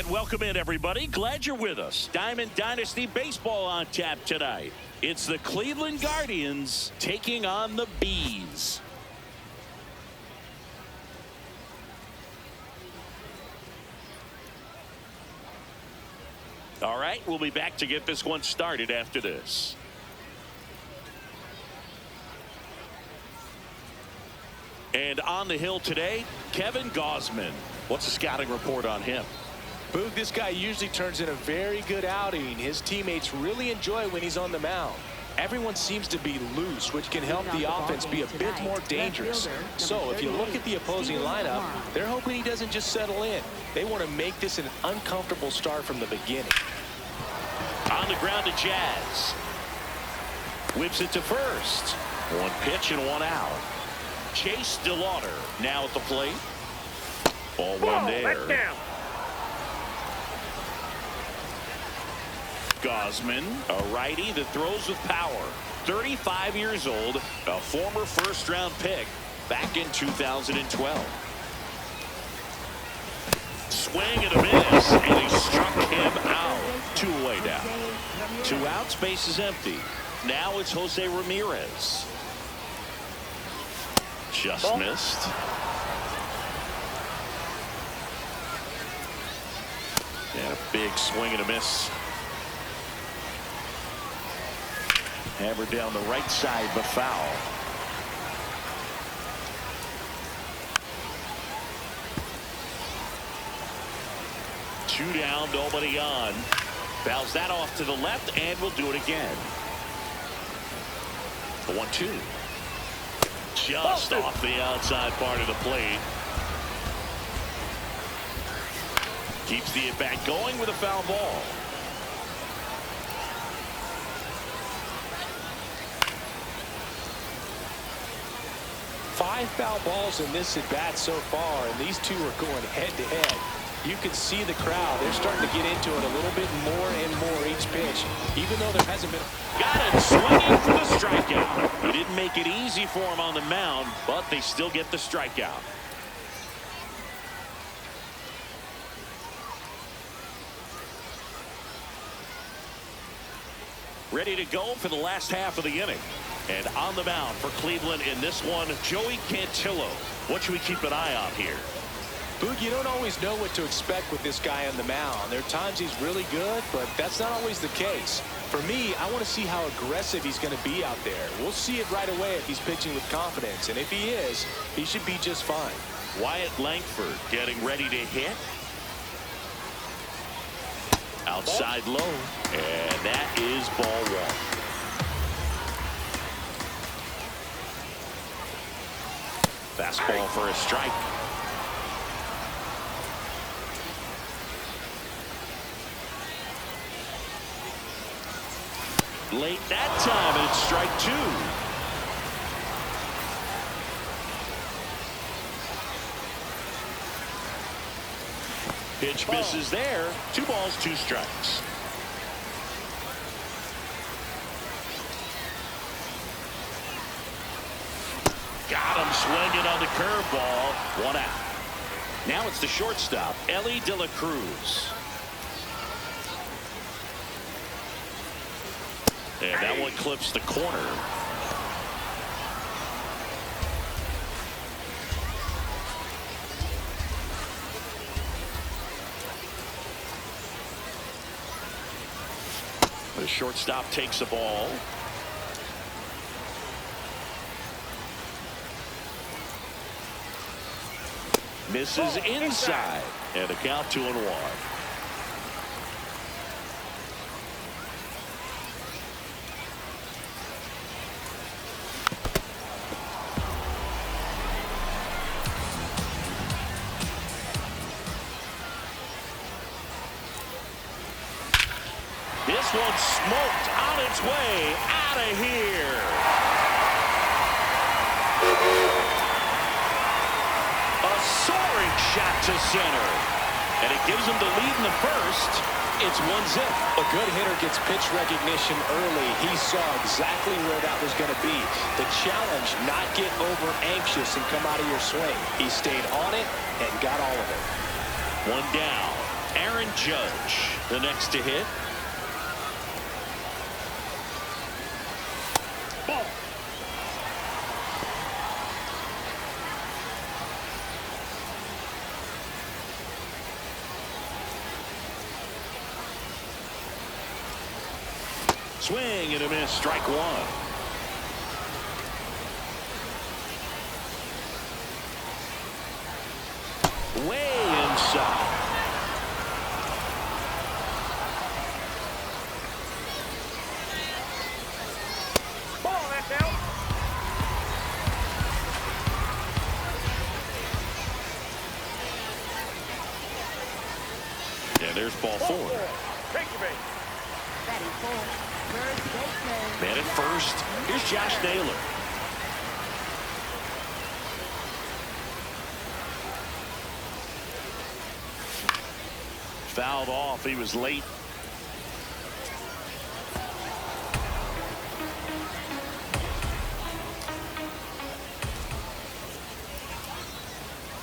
And welcome in, everybody. Glad you're with us. Diamond Dynasty Baseball on tap tonight. It's the Cleveland Guardians taking on the Bees. All right, we'll be back to get this one started after this. And on the hill today, Kevin Gausman. What's the scouting report on him? Boog, this guy usually turns in a very good outing. His teammates really enjoy when he's on the mound. Everyone seems to be loose, which can help the offense be a bit more dangerous. So if you look at the opposing lineup, they're hoping he doesn't just settle in. They want to make this an uncomfortable start from the beginning. On the ground to Jazz. Whips it to first. One pitch and one out. Chase DeLauder now at the plate. Ball one there. Gausman, a righty that throws with power. 35 years old, a former first-round pick back in 2012. Swing and a miss, and he struck him out. Two away now. 2 outs, base is empty. Now it's Jose Ramirez. Just missed. And a big swing and a miss. Hammered down the right side, but foul. Two down, nobody on. Fouls that off to the left, and we'll do it again. The 1-2. Just off the outside part of the plate. Keeps the at-bat going with a foul ball. 5 foul balls in this at-bat so far, and these two are going head-to-head. You can see the crowd. They're starting to get into it a little bit more and more each pitch, even though there hasn't been. Got it, swinging for the strikeout. He didn't make it easy for him on the mound, but they still get the strikeout. Ready to go for the last half of the inning. And on the mound for Cleveland in this one, Joey Cantillo. What should we keep an eye on here? Boog, you don't always know what to expect with this guy on the mound. There are times he's really good, but that's not always the case. For me, I want to see how aggressive he's going to be out there. We'll see it right away if he's pitching with confidence. And if he is, he should be just fine. Wyatt Langford getting ready to hit. Outside low. And that is ball one. Fastball for a strike. Late that time, and it's strike 2. Pitch misses there. 2 balls, 2 strikes. Got him swinging on the curveball. 1 out. Now it's the shortstop, Ellie De La Cruz. And that one clips the corner. The shortstop takes a ball. Misses inside. And a count 2-1. This one smoked on its way out of here. A soaring shot to center. And it gives him the lead in the first. It's 1-0. A good hitter gets pitch recognition early. He saw exactly where that was going to be. The challenge, not get over anxious and come out of your swing. He stayed on it and got all of it. 1 down. Aaron Judge, the next to hit. Ball. Swing and a miss, strike one. Way inside. Ball, that's out. And there's ball four. Take your base. Man at first. Here's Josh Naylor. Fouled off. He was late.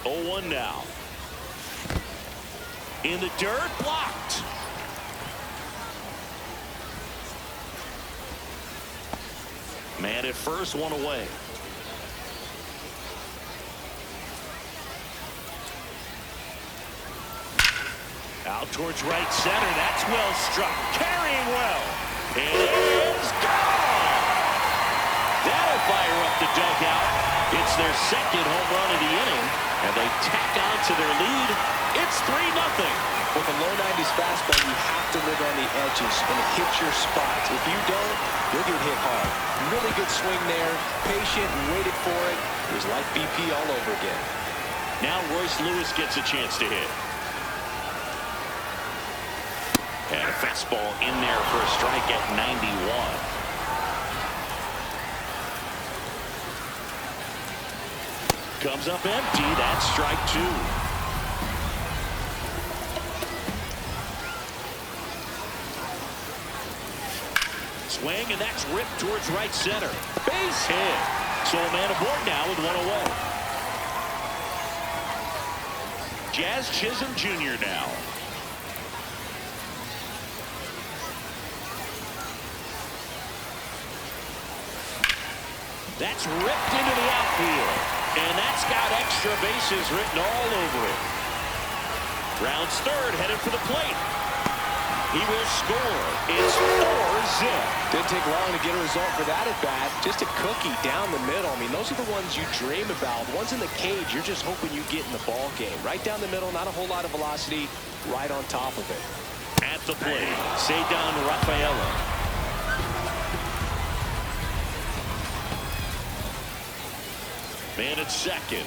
Oh, 1 now. In the dirt, blocked. Man at first, one away. Out towards right center. That's well struck. Carrying well. It is gone. That'll fire up the dugout. It's their second home run of the inning, and they tack on to their lead. It's 3-0. With a low 90s fastball, you have to live on the edges and hit your spots. If you don't, you'll get hit hard. Really good swing there. Patient and waited for it. It was like BP all over again. Now Royce Lewis gets a chance to hit. And a fastball in there for a strike at 91. Comes up empty. That's strike two. Swing, and that's ripped towards right center. Base hit. So a man aboard now with one away. Jazz Chisholm Jr. now. That's ripped into the outfield. And that's got extra bases written all over it. Rounds third, headed for the plate. He will score. It's 4-0. Didn't take long to get a result for that at bat. Just a cookie down the middle. I mean, those are the ones you dream about. The ones in the cage, you're just hoping you get in the ball game. Right down the middle, not a whole lot of velocity, right on top of it. At the plate, Cedar Rafaela. Man at second.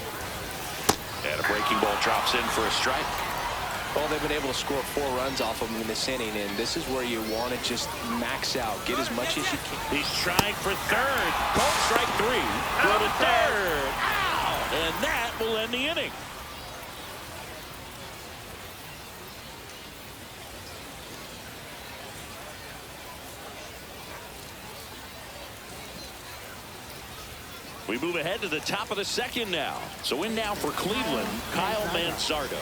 And a breaking ball drops in for a strike. Well, they've been able to score 4 runs off of him in this inning, and this is where you want to just max out. Get as much as you can. He's trying for third. Called strike 3. Throw to third. Ow! And that will end the inning. We move ahead to the top of the second now. So in now for Cleveland, Kyle Mansardo.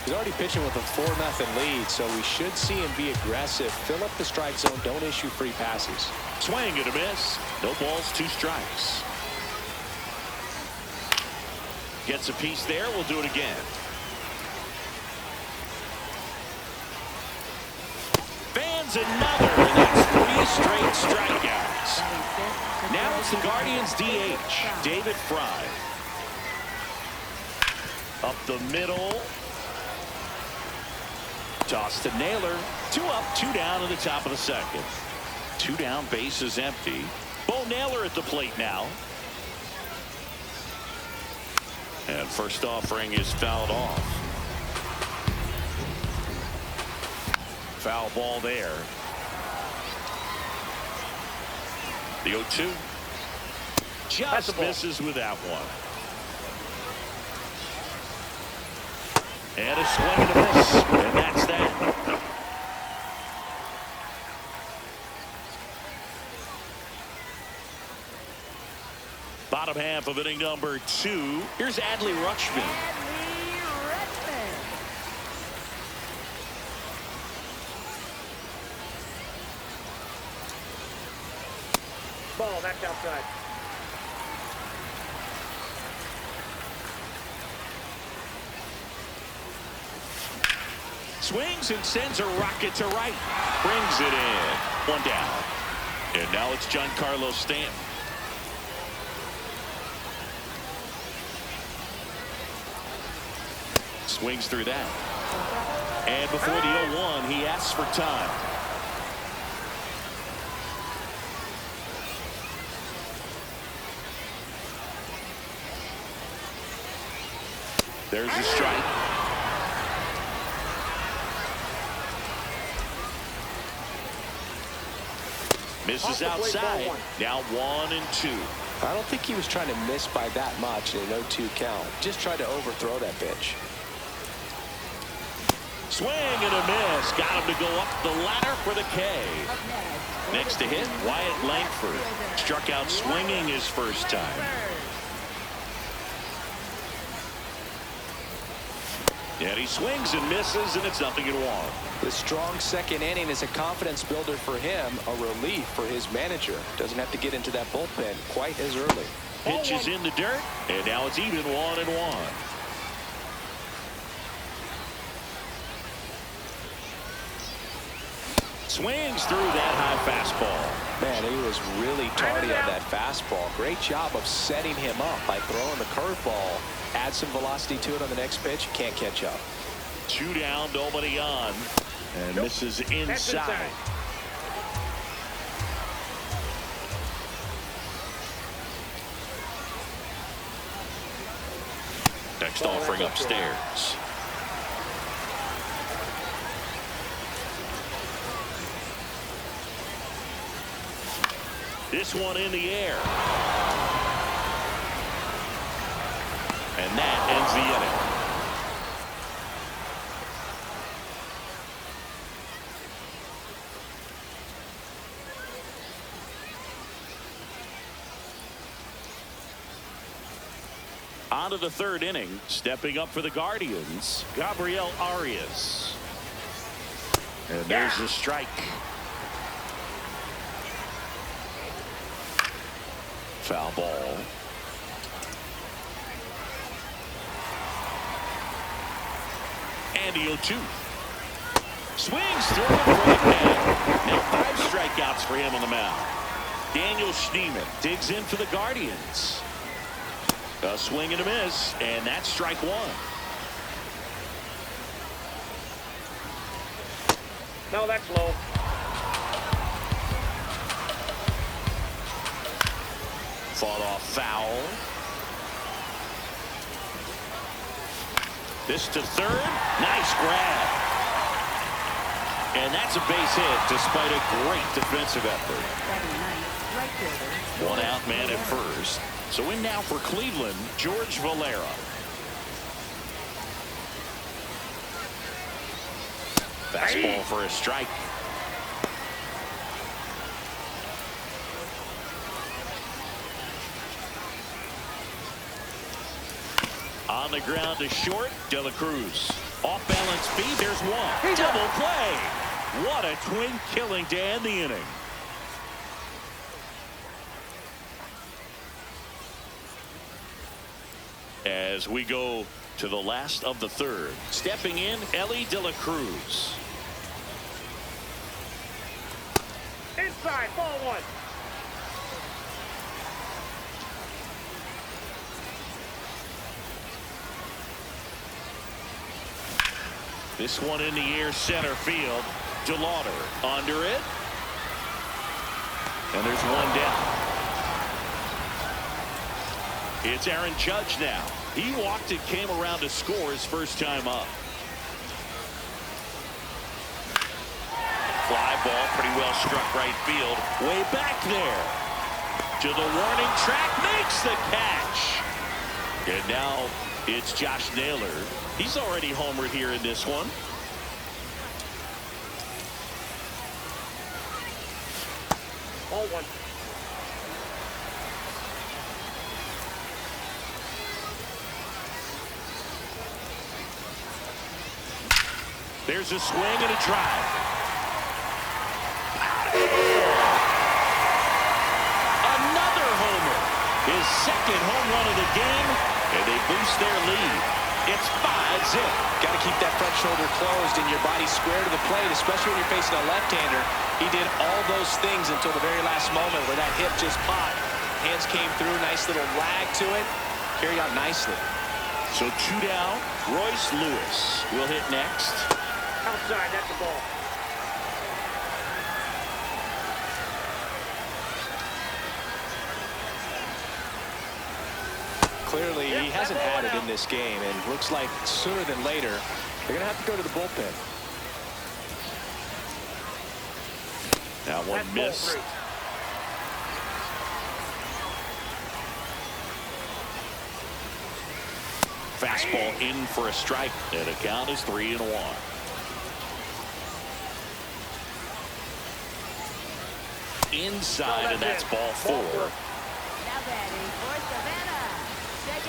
He's already pitching with a 4-0 lead, so we should see him be aggressive. Fill up the strike zone. Don't issue free passes. Swing and a miss. No balls, 2 strikes. Gets a piece there. We'll do it again. Fans another. And that's 3 straight strikeouts. Now it's the Guardians DH, David Fry. Up the middle. Toss to Naylor. 2 up, 2 down in the top of the second. 2 down, base is empty. Bo Naylor at the plate now. And first offering is fouled off. Foul ball there. The 0-2. Just misses with that one. And a swing and a miss. And that's that. Bottom half of inning number 2. Here's Adley Rutschman. Ball, that's outside. Swings and sends a rocket to right. Brings it in. 1 down. And now it's Giancarlo Stanton. Swings through that. And before the 0-1, he asks for time. There's a strike. Misses outside. Now 1-2. I don't think he was trying to miss by that much in an 0-2 count. Just tried to overthrow that pitch. Swing and a miss. Got him to go up the ladder for the K. Next to hit, Wyatt Langford. Struck out swinging his first time. And he swings and misses, and it's 0-1. The strong second inning is a confidence builder for him, a relief for his manager. Doesn't have to get into that bullpen quite as early. Pitch is in the dirt, and now it's even 1-1. Swings through that high fastball. Man, he was really tardy on that fastball. Great job of setting him up by throwing the curveball. Add some velocity to it on the next pitch. Can't catch up. 2 down, nobody on. And misses inside. Next offering upstairs. This one in the air. And that ends the inning. On to the 3rd inning. Stepping up for the Guardians, Gabriel Arias. And there's the strike. Foul ball. And the 0-2. Swings through it for the K. Now 5 strikeouts for him on the mound. Daniel Schneemann digs in for the Guardians. A swing and a miss, and that's strike 1. No, that's low. Fought off foul. This to 3rd. Nice grab. And that's a base hit despite a great defensive effort. 1 out, man at first. So in now for Cleveland, George Valera. Fastball for a strike. On the ground to short, De La Cruz. Off balance feed, there's one. Double play. What a twin killing to end the inning. As we go to the last of the 3rd. Stepping in, Ellie De La Cruz. Inside, ball 1. This one in the air, center field. DeLauder under it. And there's 1 down. It's Aaron Judge now. He walked and came around to score his first time up. Fly ball, pretty well struck right field. Way back there. To the warning track, makes the catch. And now it's Josh Naylor. He's already homered here in this one. Ball 1. There's a swing and a drive. Another homer. His second home run of the game, and they boost their lead. It's 5-0. Got to keep that front shoulder closed and your body square to the plate, especially when you're facing a left-hander. He did all those things until the very last moment where that hip just popped. Hands came through, nice little lag to it. Carried out nicely. So 2 down. Royce Lewis will hit next. Outside, that's the ball. Clearly, he hasn't had it in this game, and looks like sooner than later, they're going to have to go to the bullpen. That one missed. Fastball in for a strike, and the count is 3-1. Inside, and that's ball 4. Now batting for Savannah.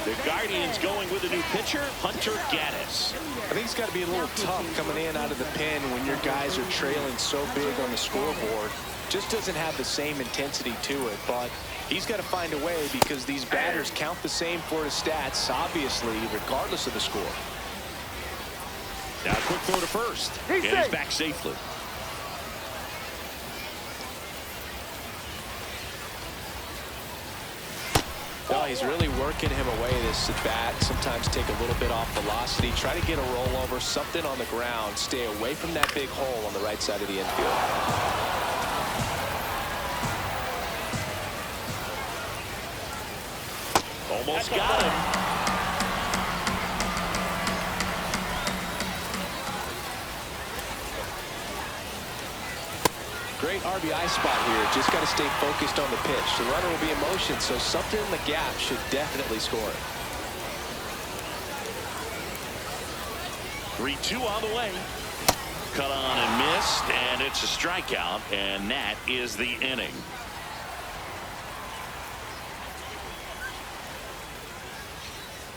The Guardians going with a new pitcher, Hunter Gaddis. I think it's got to be a little tough coming in out of the pen when your guys are trailing so big on the scoreboard. Just doesn't have the same intensity to it, but he's got to find a way because these batters count the same for his stats, obviously, regardless of the score. Now a quick throw to first, and he's back safely. Oh, he's really working him away this at bat. Sometimes take a little bit off velocity. Try to get a rollover, something on the ground. Stay away from that big hole on the right side of the infield. Almost got him. Great RBI spot here. Just got to stay focused on the pitch. The runner will be in motion, so something in the gap should definitely score it. 3-2 on the way. Cut on and missed, and it's a strikeout, and that is the inning.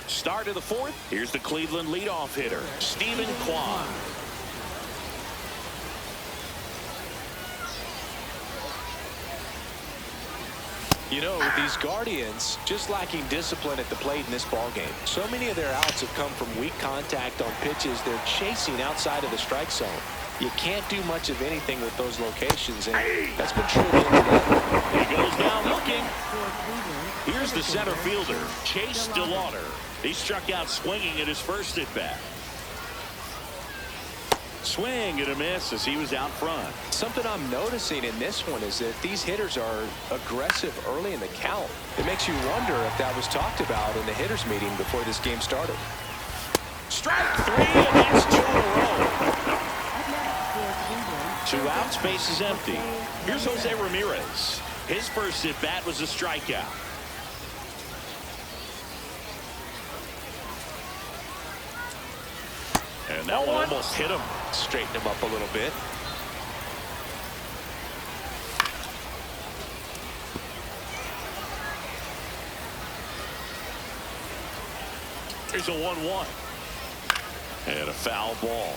Start of the 4th. Here's the Cleveland leadoff hitter, Stephen Kwan. You know, these Guardians just lacking discipline at the plate in this ballgame. So many of their outs have come from weak contact on pitches they're chasing outside of the strike zone. You can't do much of anything with those locations, and that's been true of the He goes down looking. Here's the center fielder, Chase DeLauder. He struck out swinging at his first at bat. Swing and a miss as he was out front. Something I'm noticing in this one is that these hitters are aggressive early in the count. It makes you wonder if that was talked about in the hitters meeting before this game started. Strike 3, and that's 2 in a row. 2 outs, base is empty. Here's Jose Ramirez. His first at bat was a strikeout. And that one almost hit him. Straighten him up a little bit. Here's a 1-1. And a foul ball.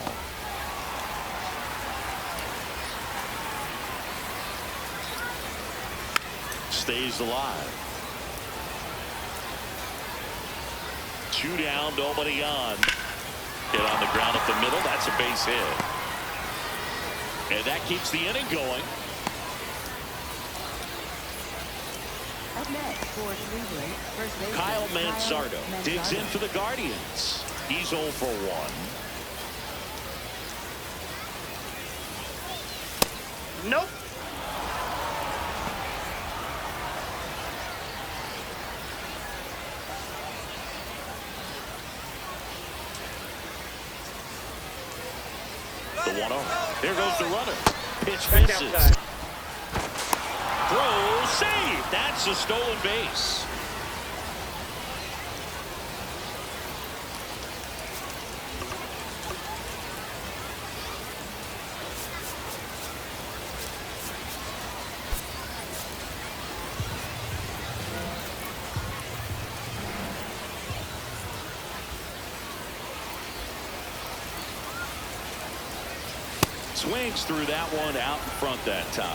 Stays alive. 2 down, nobody on. Hit on the ground up the middle. That's a base hit. And that keeps the inning going. Up next for Cleveland, first baseman Kyle Manzardo digs in for the Guardians. He's 0 for 1. Nope. The 1-0. There goes the runner. Pitch Back misses. outside. Throw, save. That's a stolen base. Swings through that one out in front that time.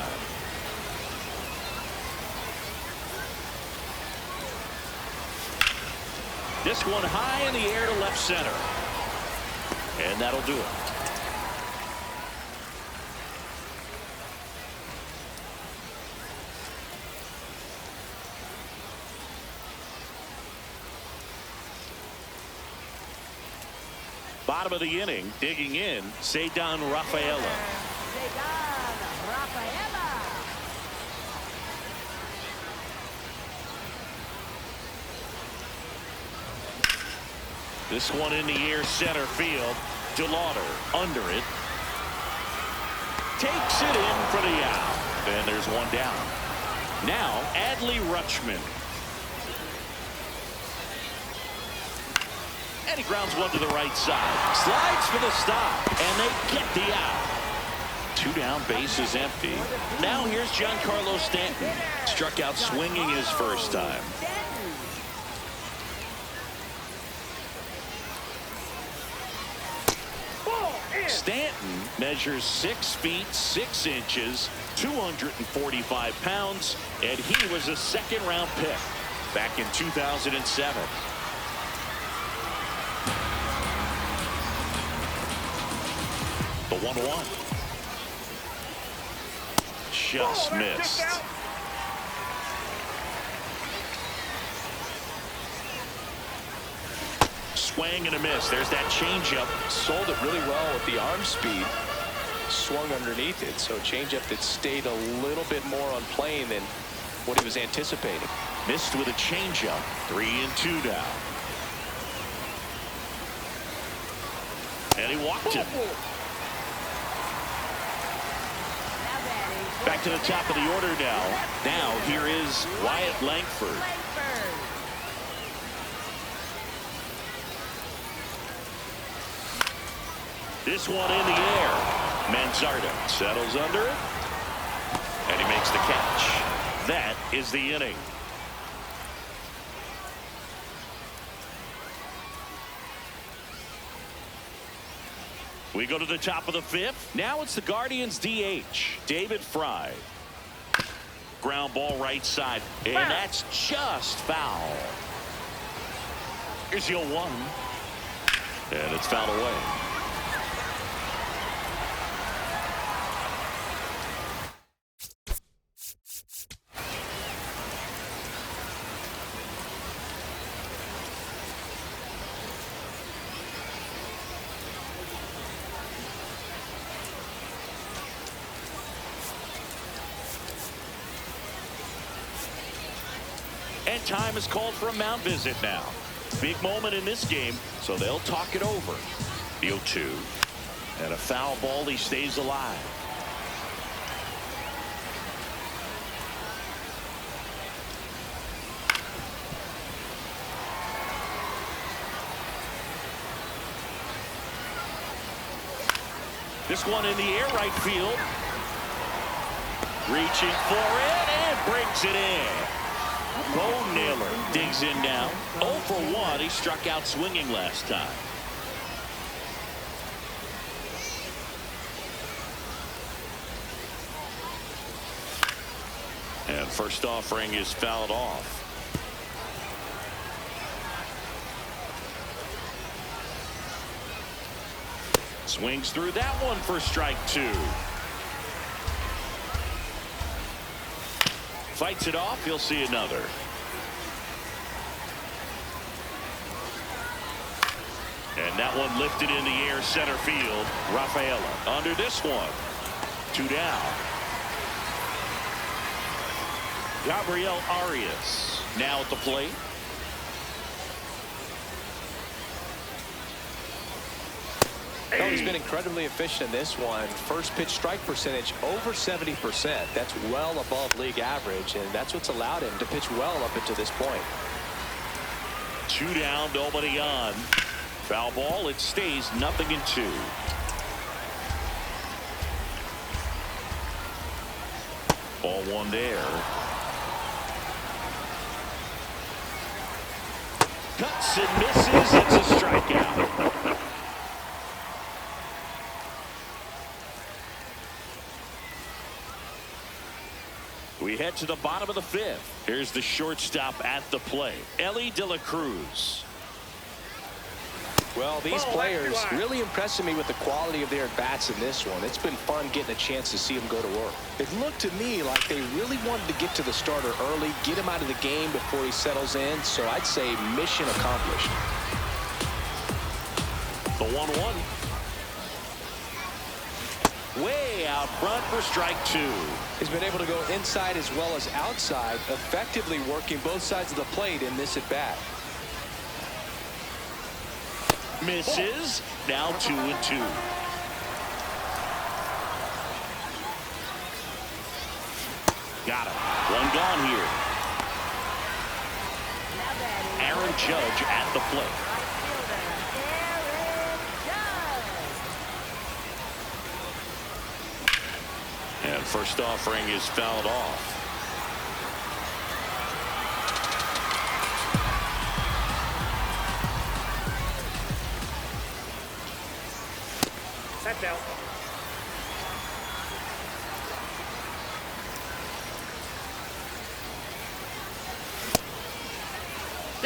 This one high in the air to left center. And that'll do it. Bottom of the inning, digging in, Savannah Rafaela. This one in the air, center field. DeLauder under it. Takes it in for the out. And there's one down. Now, Adley Rutschman. And he grounds one to the right side. Slides for the stop. And they get the out. 2 down, base is empty. Now here's Giancarlo Stanton. Struck out swinging his first time. Stanton measures 6 feet 6 inches, 245 pounds, and he was a second-round pick back in 2007. The 1-1. Just missed. Swing and a miss. There's that changeup. Sold it really well with the arm speed. Swung underneath it. So changeup that stayed a little bit more on plane than what he was anticipating. Missed with a changeup. 3-2 now. And he walked it. Back to the top of the order now. Now here is Wyatt Langford. This one in the air. Manzardo settles under it. And he makes the catch. That is the inning. We go to the top of the 5th. Now it's the Guardians DH, David Fry. Ground ball right side. And that's just foul. Here's the 0-1. And it's fouled away. And time is called for a mound visit now. Big moment in this game, so they'll talk it over. The 0-2. And a foul ball, he stays alive. This one in the air, right field. Reaching for it and brings it in. Bo Naylor digs in now. 0 for 1. He struck out swinging last time. And first offering is fouled off. Swings through that one for strike 2. Fights it off. He'll see another. And that one lifted in the air, center field. Rafaela under this one. 2 down. Gabriel Arias now at the plate. Oh, he's been incredibly efficient in this one. First pitch strike percentage over 70%. That's well above league average, and that's what's allowed him to pitch well up until this point. 2 down, nobody on. Foul ball. It stays 0-2. Ball 1 there. Cuts and misses. It's a strikeout. We head to the bottom of the fifth. Here's the shortstop at the plate, Ellie De La Cruz. Well, these players really impressing me with the quality of their at-bats in this one. It's been fun getting a chance to see them go to work. It looked to me like they really wanted to get to the starter early, get him out of the game before he settles in. So I'd say mission accomplished. The 1-1. Way out front for strike two. He's been able to go inside as well as outside, effectively working both sides of the plate in this at-bat. Misses. Now 2-2. Got him. One gone here. Aaron Judge at the plate. And first offering is fouled off. Set down.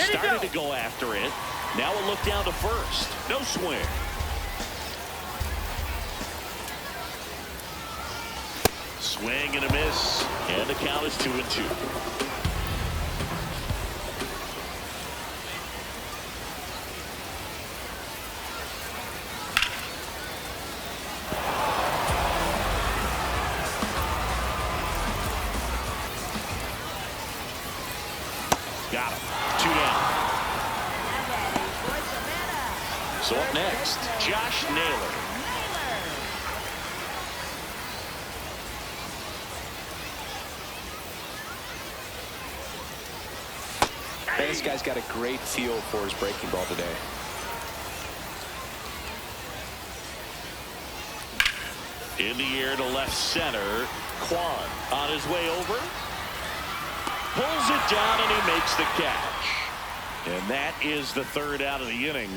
Started to go after it. Now a look down to first. No swing. Swing and a miss. And the count is 2-2. Got him. 2 down. So up next, Josh Naylor. This guy's got a great feel for his breaking ball today. In the air to left center. Kwan on his way over. Pulls it down and he makes the catch. And that is the third out of the inning.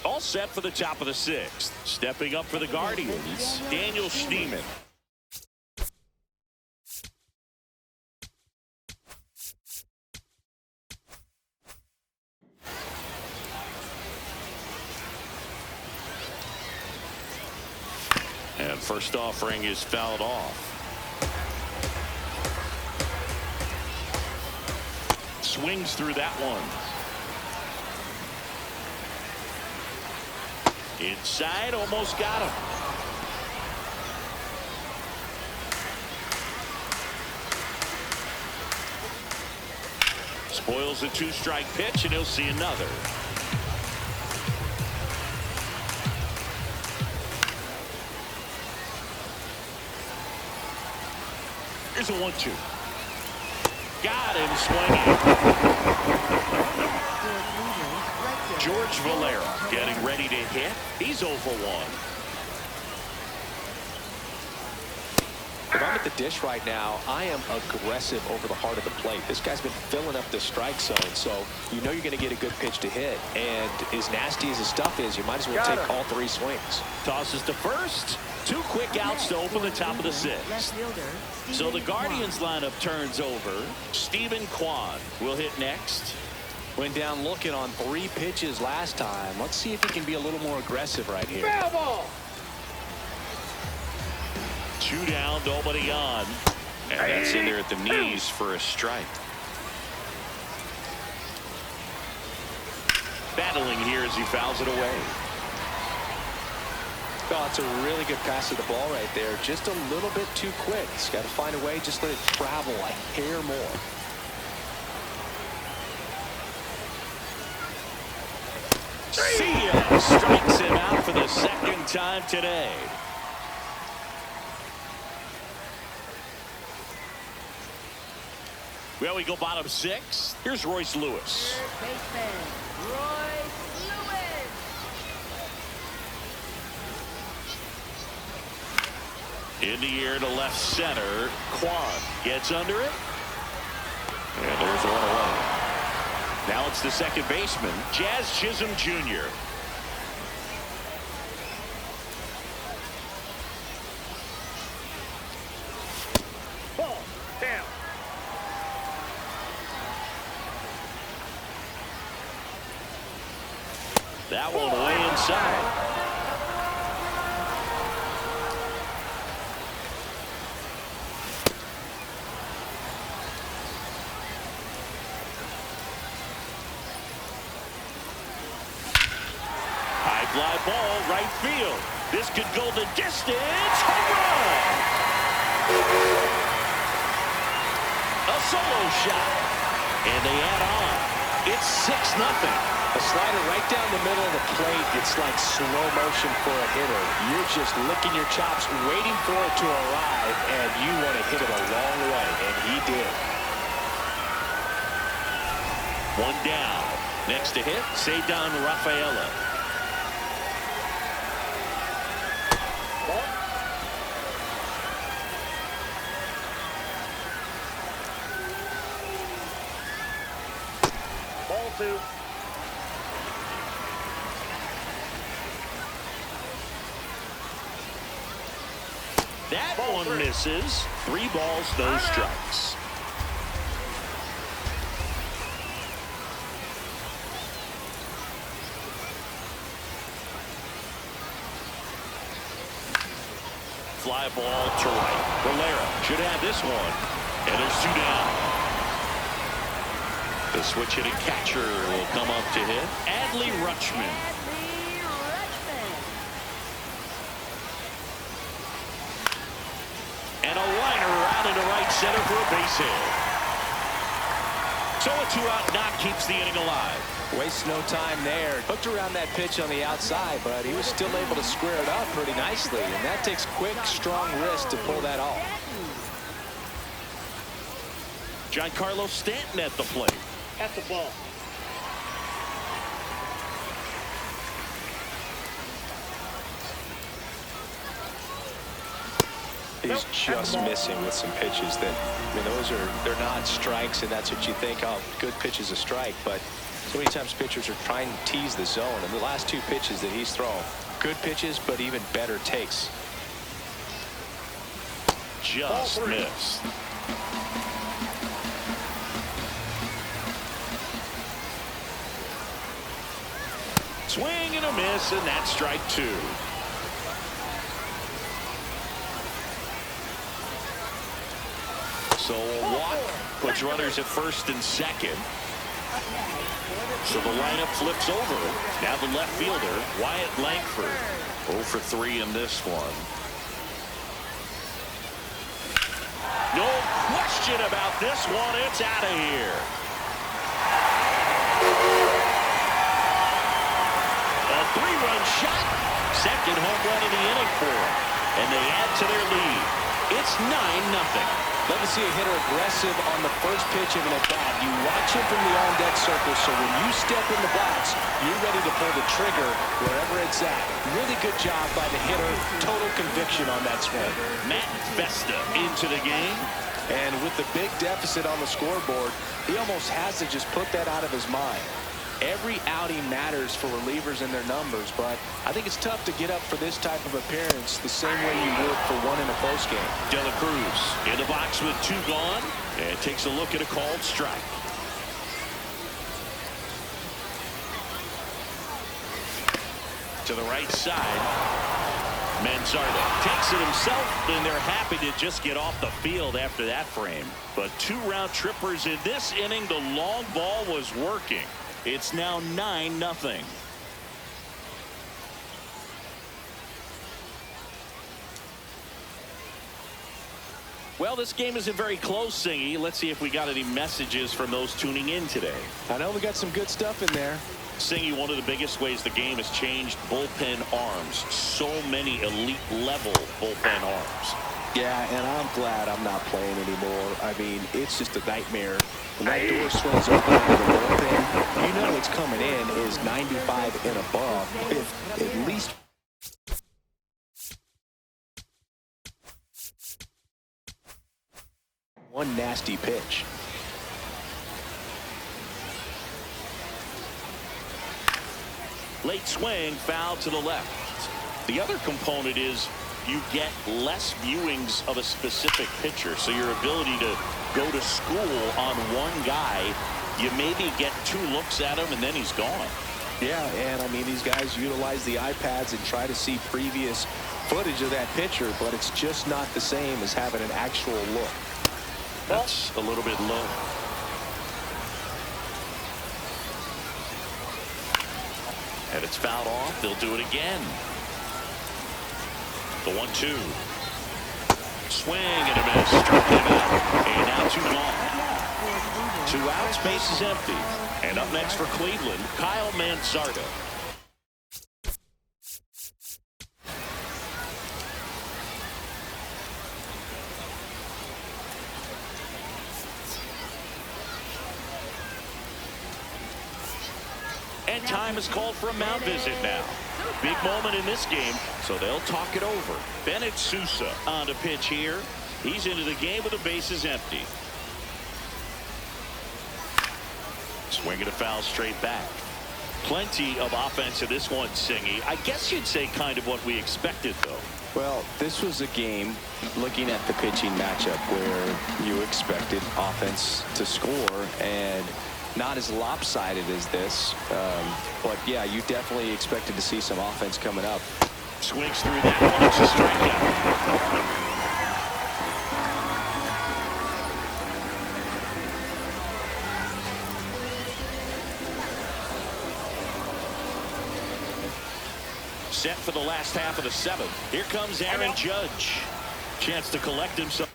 All set for the top of the sixth. Stepping up for the Guardians, Daniel Schneemann. And first offering is fouled off. Swings through that one. Inside, almost got him. Spoils a 2-strike pitch, and he'll see another. Here's a 1-2. Got him swinging. George Valera getting ready to hit. He's 0 for 1. If I'm at the dish right now, I am aggressive over the heart of the plate. This guy's been filling up the strike zone, so you know you're going to get a good pitch to hit. And as nasty as his stuff is, you might as well take all 3 swings. Tosses to first. 2 quick outs to open the top of the sixth. So the Guardians lineup turns over. Stephen Kwan will hit next. Went down looking on 3 pitches last time. Let's see if he can be a little more aggressive right here. Foul ball. 2 down, nobody on. And that's in there at the knees for a strike. Battling here as he fouls it away. Oh, it's a really good pass of the ball right there. Just a little bit too quick. He's got to find a way. Just let it travel a hair more. See ya. Strikes him out for the second time today. Well, we go bottom 6. Here's Royce Lewis. Third baseman, Royce Lewis. In the air to left center. Kwan gets under it. And there's 1 away. Now it's the second baseman, Jazz Chisholm Jr. That one way inside. High fly ball, right field. This could go the distance. Home run! A solo shot. And they add on. It's 6-0. A slider right down the middle of the plate. It's like slow motion for a hitter. You're just licking your chops, waiting for it to arrive, and you want to hit it a long way, and he did. One down. Next to hit, Cedar Rafaela. Ball 2. That one misses. 3 balls, no strikes. Fly ball to right. Valera should have this one. And there's 2 down. The switch hitting catcher will come up to hit. Adley Rutschman. And a liner out into right center for a base hit. So a 2-out knock keeps the inning alive. Wastes no time there. Hooked around that pitch on the outside, but he was still able to square it up pretty nicely. And that takes quick, strong wrist to pull that off. Giancarlo Stanton at the plate. That's the ball. He's just missing with some pitches that, I mean, they're not strikes, and that's what you think, oh, good pitch is a strike. But so many times pitchers are trying to tease the zone, and the last 2 pitches that he's thrown, good pitches, but even better takes. Just missed. Swing and a miss, and that's strike 2. So a walk puts runners at first and second. So the lineup flips over. Now the left fielder, Wyatt Langford. 0 for 3 in this one. No question about this one. It's out of here. A 3-run shot. Second home run of the inning for him. And they add to their lead. It's 9-0. Love to see a hitter aggressive on the first pitch of an at-bat. You watch him from the on-deck circle, so when you step in the box, you're ready to pull the trigger wherever it's at. Really good job by the hitter. Total conviction on that swing. Matt Vesta into the game. And with the big deficit on the scoreboard, he almost has to just put that out of his mind. Every outing matters for relievers and their numbers, but I think it's tough to get up for this type of appearance the same way you would for one in a close game. De La Cruz in the box with 2 gone, and takes a look at a called strike. To the right side, Manzardo takes it himself, and they're happy to just get off the field after that frame. But 2 round trippers in this inning. The long ball was working. It's now 9-0. Well, this game isn't very close, Singy. Let's see if we got any messages from those tuning in today. I know we got some good stuff in there. Singy, one of the biggest ways the game has changed, bullpen arms. So many elite level bullpen arms. Yeah, and I'm glad I'm not playing anymore. I mean, it's just a nightmare. When that door swings open into the bullpen, you know what's coming in is 95 and above, if at least. One nasty pitch. Late swing, foul to the left. The other component is you get less viewings of a specific pitcher, so your ability to go to school on one guy, you maybe get 2 looks at him and then he's gone. Yeah, and I mean, these guys utilize the iPads and try to see previous footage of that pitcher, but it's just not the same as having an actual look. That's a little bit low. And it's fouled off. They'll do it again. The 1-2. Swing and a miss. Struck him out. And now 2 gone. 2 outs, base is empty. And up next for Cleveland, Kyle Manzardo. And time is called for a mound visit now. Big moment in this game, so they'll talk it over. Bennett Sousa on to pitch here. He's into the game with the bases empty. Swinging a foul straight back. Plenty of offense in this one, Singy. I guess you'd say kind of what we expected, though. Well, this was a game, looking at the pitching matchup, where you expected offense to score, and not as lopsided as this. But, yeah, you definitely expected to see some offense coming up. Swings through that one. It's a strikeout. Set for the last half of the 7th. Here comes Aaron Judge. Chance to collect himself.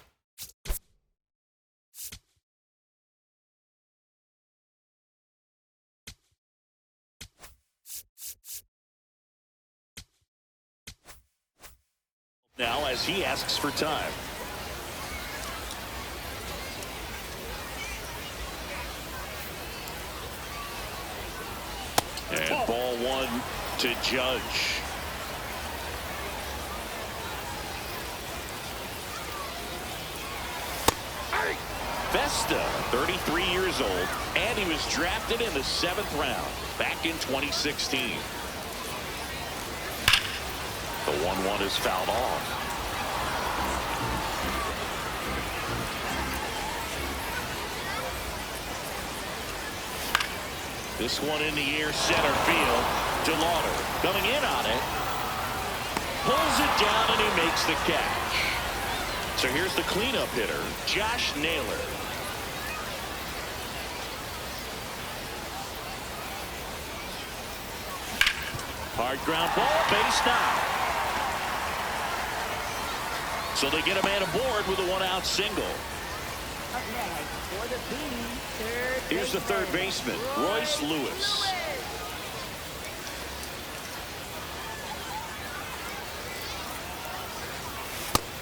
Now as he asks for time. And ball 1 to Judge. Vesta, 33 years old, and he was drafted in the 7th round back in 2016. The 1-1 is fouled off. This one in the air, center field. DeLauder coming in on it. Pulls it down and he makes the catch. So here's the cleanup hitter, Josh Naylor. Hard ground ball, base now. So they get a man aboard with a 1-out single. Up next for the Bees, Here's the third baseman, Royce Lewis.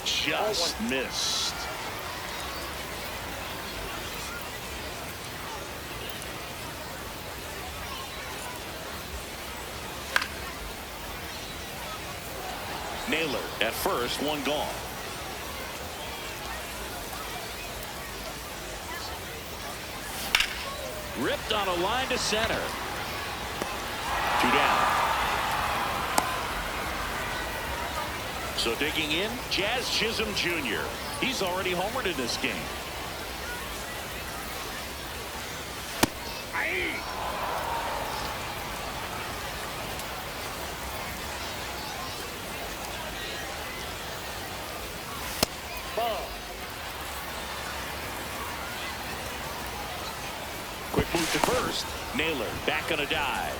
Just missed. Naylor at first, 1 gone. Ripped on a line to center. 2 down. So digging in, Jazz Chisholm Jr. He's already homered in this game. Quick move to first. Naylor back on a dive.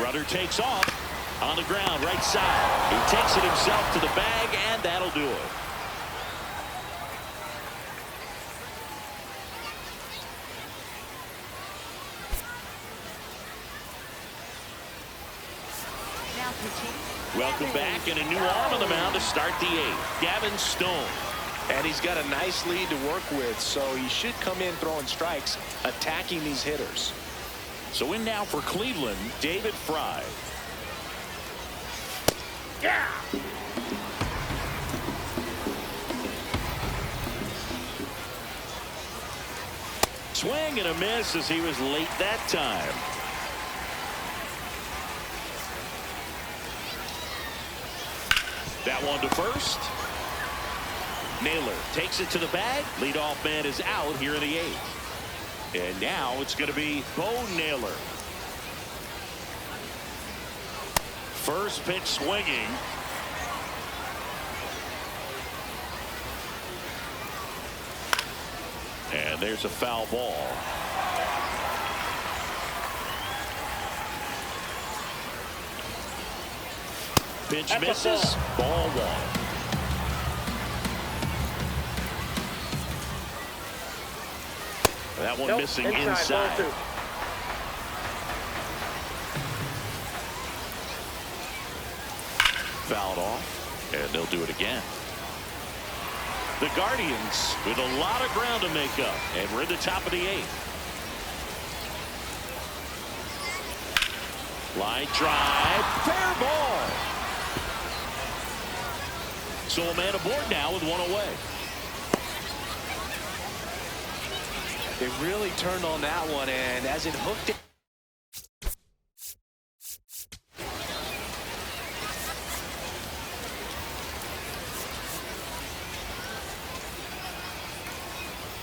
Runner takes off on the ground, right side. He takes it himself to the bag, and that'll do it. now pitching. Welcome back, and a new arm on the mound to start the 8th. Gavin Stone. And he's got a nice lead to work with, so he should come in throwing strikes, attacking these hitters. So in now for Cleveland, David Fry. Yeah. Swing and a miss as he was late that time. That one to first. Naylor takes it to the bag. Leadoff man is out here in the 8th. And now it's going to be Bo Naylor. First pitch swinging. And there's a foul ball. Pitch That's misses. Ball 1. That one missing inside. Ball 2. Fouled off, and they'll do it again. The Guardians with a lot of ground to make up, and we're in the top of the 8th. Line drive, fair ball. So a man aboard now with 1 away. They really turned on that one, and as it hooked it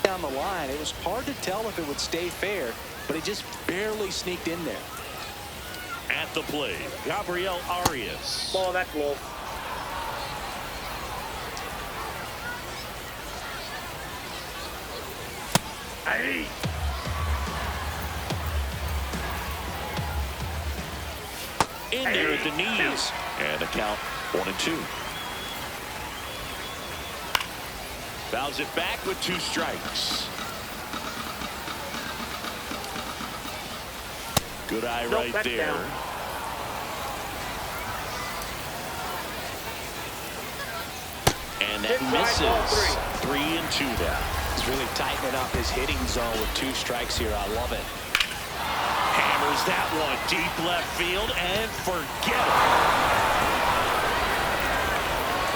down the line, it was hard to tell if it would stay fair, but it just barely sneaked in there. At the plate, Gabriel Arias. Ball, that's low. Hey. In there at the knees, and a count 1-2. Fouls it back with 2 strikes. Good eye right there. Down. And that misses. 3-2 down. He's really tightening up his hitting zone with 2 strikes here. I love it. Hammers that one deep left field and forget it.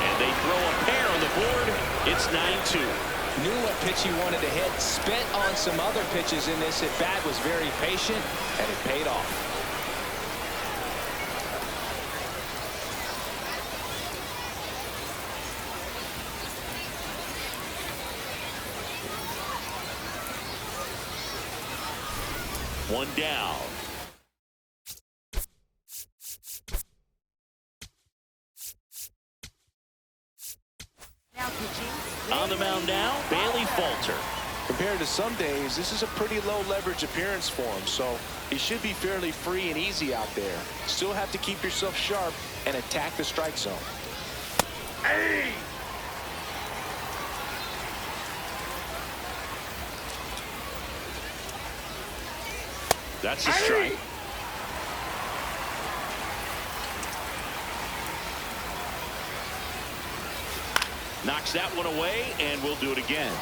And they throw a pair on the board. It's 9-2. Knew what pitch he wanted to hit. Spent on some other pitches in this at bat. Was very patient, and it paid off. One down. Now pitching. On the mound now, Bailey Falter. Compared to some days, this is a pretty low leverage appearance for him, so he should be fairly free and easy out there. Still have to keep yourself sharp and attack the strike zone. Hey. That's a strike. Knocks that one away, and we'll do it again.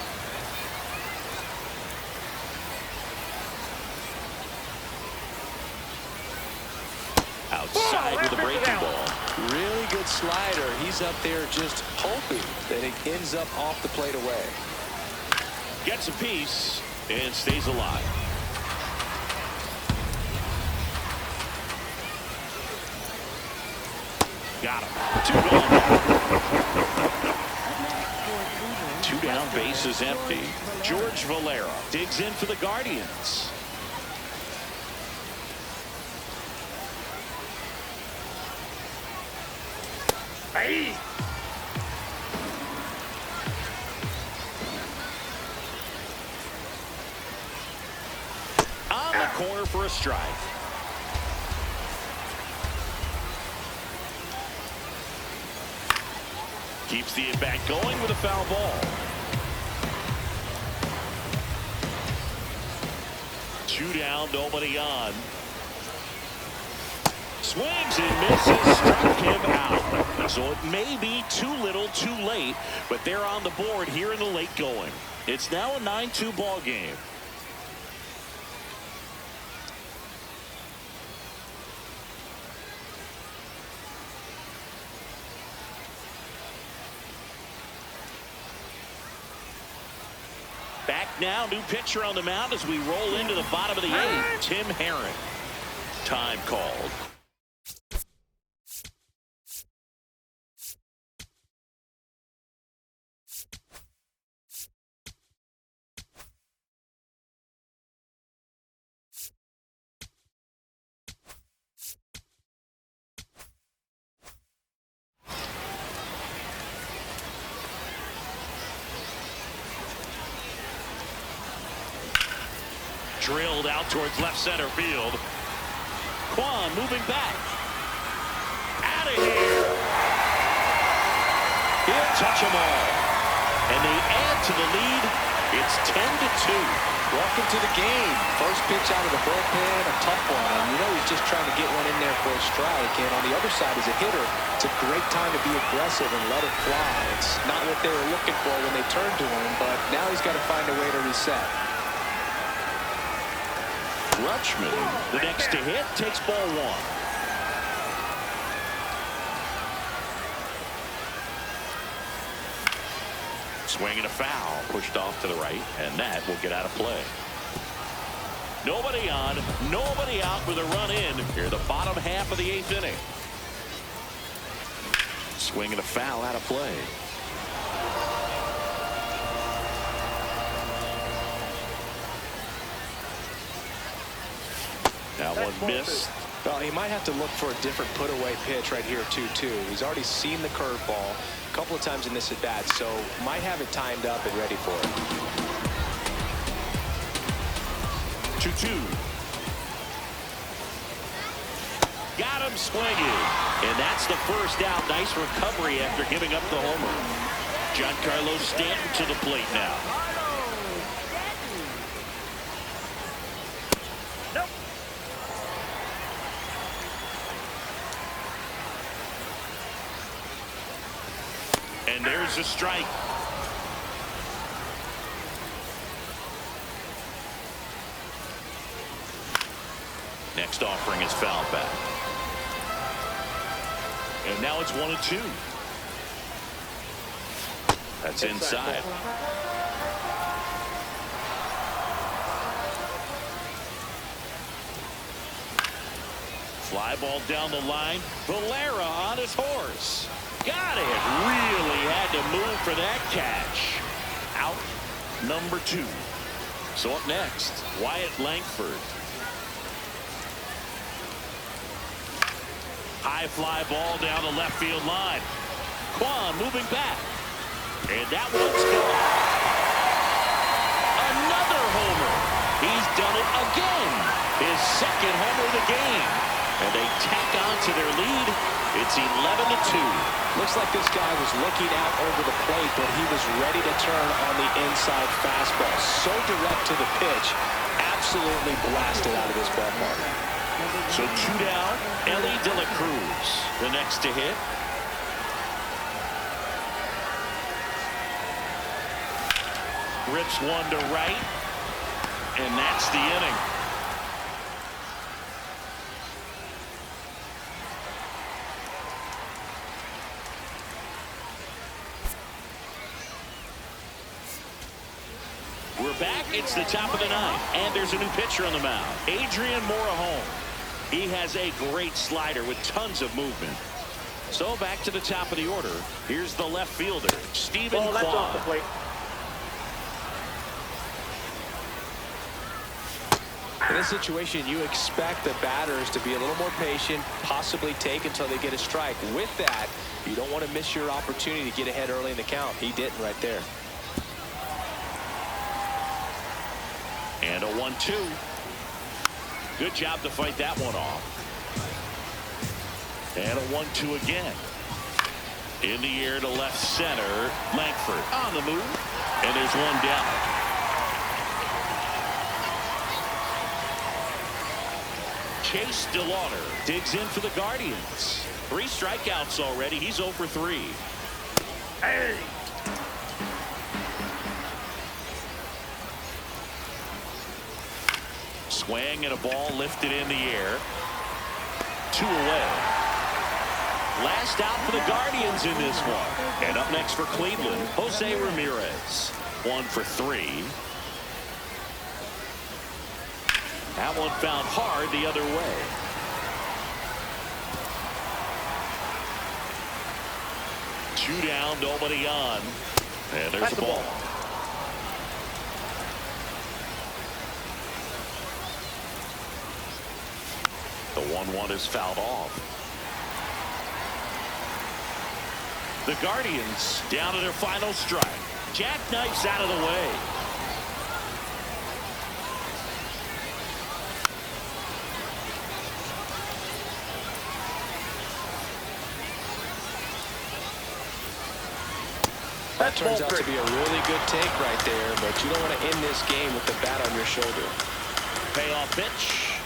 Outside with a breaking ball. Really good slider. He's up there just hoping that it ends up off the plate away. Gets a piece and stays alive. Got him. 2 gone. 2 down, base is empty. George Valera digs in for the Guardians. Hey. On the corner for a strike. Keeps the at-bat going with a foul ball. 2 down, nobody on. Swings and misses, struck him out. So it may be too little, too late, but they're on the board here in the late going. It's now a 9-2 ball game. Back now, new pitcher on the mound as we roll into the bottom of the 8th. Tim Herron. Time called. Drilled out towards left center field. Kwan moving back. Out of here. He'll touch them all. And they add to the lead. It's 10-2. Welcome to the game. First pitch out of the bullpen, a tough one. And you know he's just trying to get one in there for a strike. And on the other side, as a hitter, it's a great time to be aggressive and let it fly. It's not what they were looking for when they turned to him, but now he's got to find a way to reset. Rutschman, the next to hit, takes ball one. Swinging a foul, pushed off to the right, and that will get out of play. Nobody on, nobody out with a run in here, the bottom half of the 8th inning. Swinging a foul out of play. That one missed. Well, he might have to look for a different put-away pitch right here, 2-2. He's already seen the curveball a couple of times in this at-bat, so might have it timed up and ready for it. 2-2. Got him swinging. And that's the first out. Nice recovery after giving up the homer. Giancarlo Stanton to the plate now. And there's a strike. Next offering is fouled back. And now it's 1-2. That's inside. Fly ball down the line. Valera on his horse. Got it. Really had to move for that catch. Out number 2. So up next, Wyatt Langford. High fly ball down the left field line. Kwan moving back. And that one's gone. Another homer. He's done it again. His second homer of the game. And they tack on to their lead. It's 11-2. Looks like this guy was looking out over the plate, but he was ready to turn on the inside fastball. So direct to the pitch. Absolutely blasted out of this ballpark. So 2 down. Ellie De La Cruz, the next to hit. Rips one to right. And that's the inning. We're back. It's the top of the 9th, and there's a new pitcher on the mound. Adrian Morejon. He has a great slider with tons of movement. So back to the top of the order. Here's the left fielder, Stephen Kwan. That's off the plate. In this situation, you expect the batters to be a little more patient, possibly take until they get a strike. With that, you don't want to miss your opportunity to get ahead early in the count. He didn't right there. And a 1-2. Good job to fight that one off. And a 1-2 again. In the air to left center. Langford on the move. And there's one down. Chase DeLauder digs in for the Guardians. 3 strikeouts already. He's 0 for 3. Hey. Swing and a ball lifted in the air. 2 away. Last out for the Guardians in this one. And up next for Cleveland, Jose Ramirez. 1 for 3. That one found hard the other way. Two down, nobody on. And there's the ball. The 1-1 is fouled off. The Guardians down to their final strike. Jackknifes out of the way. That turns out to be a really good take right there, but you don't want to end this game with the bat on your shoulder. Payoff pitch.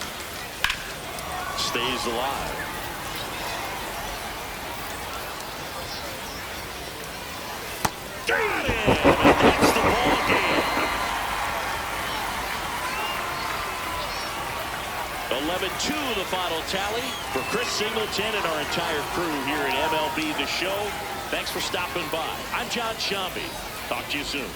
Stays alive. Got him, and that's the ball game. 11-2 the final tally. For Chris Singleton and our entire crew here at MLB The Show, thanks for stopping by. I'm John Shambi. Talk to you soon.